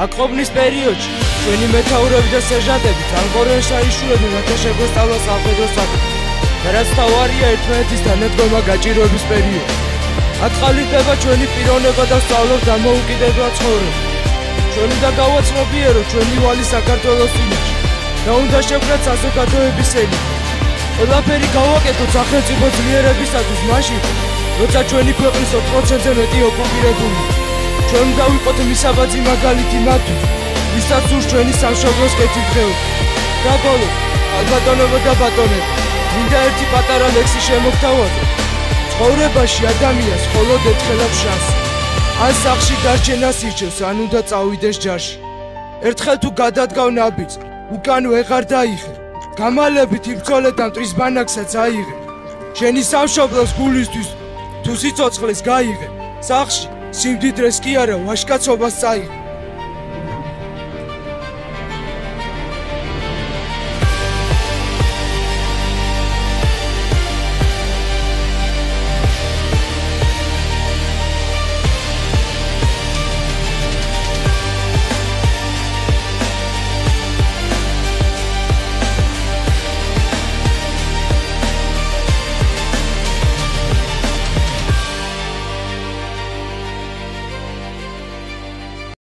აკრობნის პერიოდში ჩვენი მეთაურები და სერჟანტები ძალყორენ საიშულებდნენ ათაშეგვესწავლა სამხედრო საქმე და რაც თავარია ერთმანეთის თანადგომა გაჭირვების პერიოდი. ატყალიბდება ჩვენი პიროვნება და სწავლობთ დამოუკიდებელ ცხოვრებას. ჩვენ უნდა გავაცნობიეროთ ჩვენი ვალი საქართველოს წინაშე და უნდა შევქმნათ საზოგადოების ელიტა. ყველაფერი გავაკეთოთ სახელმწიფო ძლიერებისათვის მაშინ, როცა ჩვენი ქვეყნის 20%-ზე მეტი ოკუპირებულია. ჩვენ უნდა ვიყოთ მისაბაძი მაგალითი მათთვის, ვისაც სურს ჩვენი სამშობლოს კეთილდღეობა. და ბოლოს, ალბატონებო და ბატონებო, მინდა ერთი პატარა ლექსი შემოგთავაზოთ. ცხოვრებაში ადამიანს მხოლოდ ერთხელ აქვს შანსი. ან სახლში დარჩენას ირჩევს, ან უნდა წავიდეს ჯარში. ერთხელ თუ გადადგავ ნაბიჯს, უკან ვეღარ დაიხერ. გამალებით იბრძოლე და მტრის ბანაკსაც აიღე. შენი სამშობლოს გულისთვის თუ სიცოცხლეს გაიღე. სახლში სიმდიდრეს კი არა, ვაჟკაცობას წაიღე.